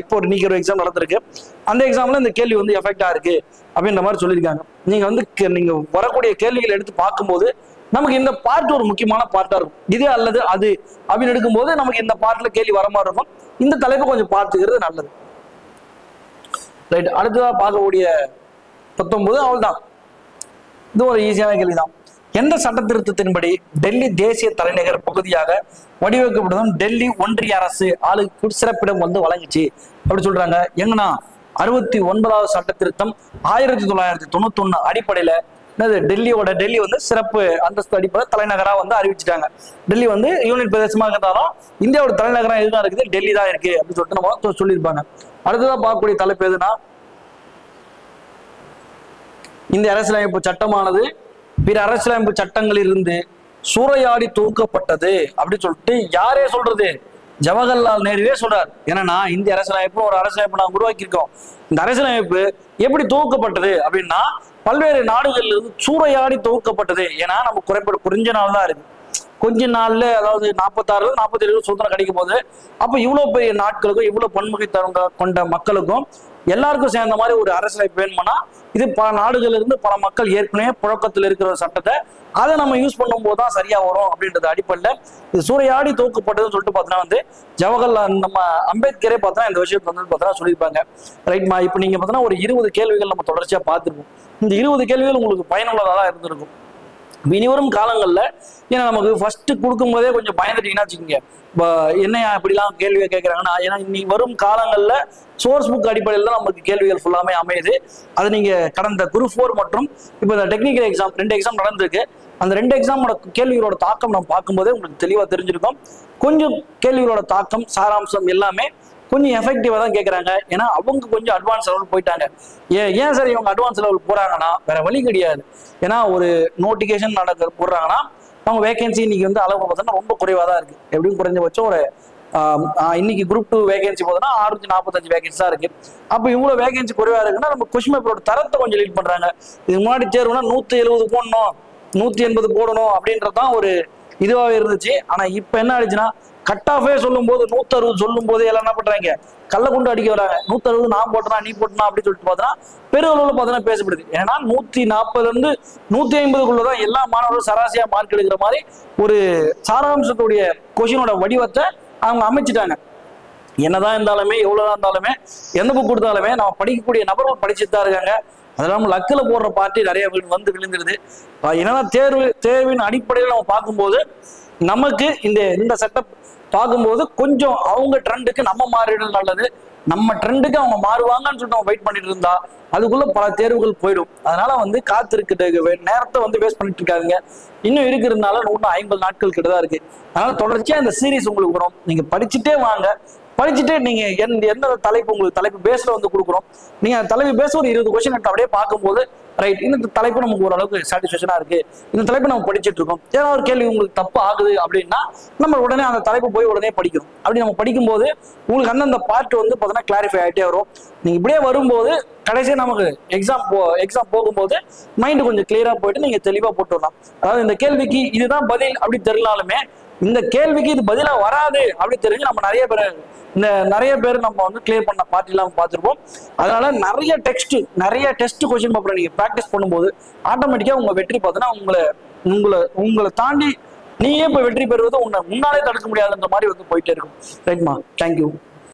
இப்போ ஒரு நீக்கிற எக்ஸாம் நடந்திருக்கு. அந்த எக்ஸாம்ல இந்த கேள்வி வந்து எஃபெக்டா இருக்கு அப்படின்ற மாதிரி சொல்லியிருக்காங்க. நீங்க வந்து நீங்க வரக்கூடிய கேள்விகளை எடுத்து பார்க்கும்போது நமக்கு இந்த பார்ட் ஒரு முக்கியமான பார்ட்டா இருக்கும். இது அல்லது அது அப்படின்னு எடுக்கும்போது நமக்கு இந்த பார்ட்ல கேள்வி வர மாதிரி இருக்கும். இந்த தலைப்பை கொஞ்சம் பார்த்துக்கிறது நல்லது. ரைட். அடுத்ததா பார்க்கக்கூடிய 19 அவள்தான். இது ஒரு ஈஸியான கேள்விதான். எந்த சட்ட திருத்தத்தின்படி டெல்லி தேசிய தலைநகர் பகுதியாக வடிவமைக்கப்பட்டதும் டெல்லி ஒன்றிய அரசு ஆளுக்கு சிறப்பிடம் வந்து வழங்குச்சு அப்படி சொல்றாங்க. எங்கன்னா 69வது சட்ட திருத்தம் 1991 அடிப்படையில டெல்லி வந்து சிறப்பு அந்தஸ்து அடிப்படையில் தலைநகரா வந்து அறிவிச்சுட்டாங்க. டெல்லி வந்து யூனியன் பிரதேசமா இருந்தாலும் இந்தியாவோட தலைநகரா எதுதான் இருக்குது, டெல்லி தான் இருக்கு அப்படின்னு சொல்லிட்டு நம்ம சொல்லியிருப்பாங்க. அடுத்ததான் பார்க்கக்கூடிய தலைப்பு எதுனா, இந்த அரசியலமைப்பு சட்டமானது பிற அரசியலமைப்பு சட்டங்களில் இருந்து சூறையாடி தொகுக்கப்பட்டது அப்படின்னு சொல்லிட்டு யாரே சொல்றது, ஜவஹர்லால் நேருவே சொல்றாரு. ஏன்னா இந்திய அரசியலமைப்பு ஒரு அரசியலமைப்பு நாங்கள் உருவாக்கியிருக்கோம். இந்த அரசியலமைப்பு எப்படி தொகுக்கப்பட்டது அப்படின்னா பல்வேறு நாடுகள்ல இருந்து சூறையாடி தொகுக்கப்பட்டது. ஏன்னா நம்ம குறைஞ்ச நாள் தான் இருக்கு. கொஞ்ச நாள்ல அதாவது 46 47 சுதந்திரம் கிடைக்கும் போது அப்ப இவ்வளவு பெரிய நாட்களுக்கும் இவ்வளவு பன்முகத்தனம் கொண்ட மக்களுக்கும் எல்லாருக்கும் சேர்ந்த மாதிரி ஒரு அரசியலமைப்பு வேணும்னா இது பல நாடுகள்ல இருந்து பல மக்கள் ஏற்கனவே புழக்கத்தில் இருக்கிற ஒரு சட்டத்தை அதை நம்ம யூஸ் பண்ணும் போதுதான் சரியா வரும் அப்படின்றது அடிப்படையில் இது சூறையாடி தொகுக்கப்பட்டதுன்னு சொல்லிட்டு பார்த்தோன்னா வந்து ஜவஹர்லால் நம்ம அம்பேத்கரே பார்த்தா இந்த விஷயத்தை வந்து பார்த்தா சொல்லியிருப்பாங்க. ரைட்மா. இப்போ நீங்க பார்த்தோன்னா ஒரு 20 கேள்விகள் நம்ம தொடர்ச்சியா பார்த்துருக்கோம். இந்த 20 கேள்விகள் உங்களுக்கு பயனுள்ளதாக இருந்திருக்கும். இனிவரும் காலங்கள்ல ஏன்னா நமக்கு ஃபர்ஸ்ட் கொடுக்கும் போதே கொஞ்சம் பயந்துட்டீங்கன்னா வச்சுக்கோங்க, என்னையா இப்படிலாம் கேள்வியை கேட்கறாங்கன்னா, ஏன்னா இன்னைக்கு வரும் காலங்கள்ல சோர்ஸ் புக் அடிப்படையில் தான் நமக்கு கேள்விகள் ஃபுல்லாமே அமையுது. அது நீங்க கடந்த குரூப் 4 மற்றும் இப்போ இந்த டெக்னிக்கல் எக்ஸாம் 2 எக்ஸாம் நடந்திருக்கு. அந்த 2 எக்ஸாமோட கேள்விகளோட தாக்கம் நம்ம பார்க்கும்போதே உங்களுக்கு தெளிவா தெரிஞ்சிருக்கும். கொஞ்சம் கேள்விகளோட தாக்கம் சாராம்சம் எல்லாமே கொஞ்சம் எஃபெக்டிவாக தான் கேட்குறாங்க. ஏன்னா அவங்க கொஞ்சம் அட்வான்ஸ் லெவல் போயிட்டாங்க. ஏன் சார் இவங்க அட்வான்ஸ் லெவல் போகிறாங்கன்னா வேற வழி கிடையாது. ஏன்னா ஒரு நோட்டிஃபிகேஷன் போடுறாங்கன்னா அவங்க வேகன்சி இன்னைக்கு வந்து அளவு பார்த்தோன்னா ரொம்ப குறைவாக தான் இருக்குது. எப்படியும் குறைஞ்சபட்சம் ஒரு இன்னைக்கு குரூப் 2 வேகன்சி போதுன்னா 645 வேகன்சி தான் இருக்கு. அப்போ இவ்வளோ வேகன்சி குறைவாக இருக்குன்னா நம்ம கொஸ்டின் பேப்பரோட தரத்தை கொஞ்சம் லீட் பண்ணுறாங்க. இதுக்கு முன்னாடி தேர்வுனா 170 போடணும், 180 போடணும் அப்படின்றதான் ஒரு இதுவாகவே இருந்துச்சு. ஆனால் இப்போ என்ன ஆயிடுச்சுன்னா கட் ஆஃபே சொல்லும் போது 160 சொல்லும் போது எல்லாம் என்ன பண்றாங்க, கள்ள கொண்டு அடிக்க வராங்க. 160 நான் போட்டனா நீ போட்டனா அப்படின்னு சொல்லிட்டு பார்த்தோன்னா பெருளவில் பார்த்தோன்னா பேசப்படுது. ஏன்னா 140 150 எல்லா மாணவர்களும் சராசரியா மார்க் எடுக்கிற மாதிரி ஒரு சாராம்சத்துடைய கொஷினோட வடிவத்தை அவங்க அமைச்சிட்டாங்க. என்னதான் இருந்தாலுமே எவ்வளவுதான் இருந்தாலுமே எந்த புக் கொடுத்தாலுமே நம்ம படிக்கக்கூடிய நபர்கள் படிச்சுட்டு தான் இருக்காங்க. அது இல்லாமல் லக்கில் போடுற பார்ட்டி நிறைய வந்து விழுந்துருது. என்னன்னா தேர்வின் அடிப்படையில் நம்ம பார்க்கும்போது நமக்கு இந்த செட்டப் பார்க்கும்போது கொஞ்சம் அவங்க ட்ரெண்டுக்கு நம்ம மாறிடுறது நல்லது. நம்ம ட்ரெண்டுக்கு அவங்க மாறுவாங்கன்னு சொல்லிட்டு நம்ம வெயிட் பண்ணிட்டு இருந்தா அதுக்குள்ள பல தேர்வுகள் போயிடும். அதனால வந்து காத்திருக்கிட்ட நேரத்தை வந்து வேஸ்ட் பண்ணிட்டு இருக்காங்க. இன்னும் இருக்கிறதுனால 150 நாட்கள் கிட்ட தான் இருக்கு. அதனால தொடர்ச்சியா இந்த சீரீஸ் உங்களுக்கு வரும். நீங்க படிச்சுட்டே வாங்க. படிச்சுட்டு நீங்க எந்த தலைப்பு உங்களுக்கு தலைப்பு பேஸ்ல வந்து கொடுக்குறோம். நீங்க தலைப்பு பேச ஒரு 20 கொஸ்டின் அப்படியே பார்க்கும்போது ரைட் இந்த தலைப்பு நமக்கு ஓரளவுக்கு சாட்டிஸ்ஃபேக்ஷனா இருக்கு, இந்த தலைப்பு நம்ம படிச்சுட்டு இருக்கோம். ஏன்னா ஒரு கேள்வி உங்களுக்கு தப்பு ஆகுது அப்படின்னா நம்ம உடனே அந்த தலைப்பு போய் உடனே படிக்கணும். அப்படி நம்ம படிக்கும்போது உங்களுக்கு அந்தந்த பார்ட் வந்து பார்த்தீங்கன்னா கிளாரிஃபை ஆகிட்டே வரும். நீங்க இப்படியே வரும்போது கடைசியா நமக்கு எக்ஸாம் போகும்போது மைண்டு கொஞ்சம் கிளியரா போயிட்டு நீங்க தெளிவா போட்டு வரலாம். அதாவது இந்த கேள்விக்கு இதுதான் பதில் அப்படி தெரியலாலுமே இந்த கேள்விக்கு இது பதிலா வராது அப்படி தெரிஞ்சு நம்ம நிறைய பேர் நம்ம வந்து கிளியர் பண்ண பார்ட்டிலாம் பார்த்துருப்போம். அதனால நிறைய டெஸ்ட் கொஸ்டின் பேப்பரை நீங்க ப்ராக்டிஸ் பண்ணும்போது ஆட்டோமேட்டிக்கா உங்க வெற்றி பார்த்தோன்னா உங்களை தாண்டி நீயே இப்ப வெற்றி பெறுவது உன்னை முன்னாலே தடுக்க முடியாதுன்ற மாதிரி வந்து போயிட்டே இருக்கும். ரைட்மா, தேங்க்யூ.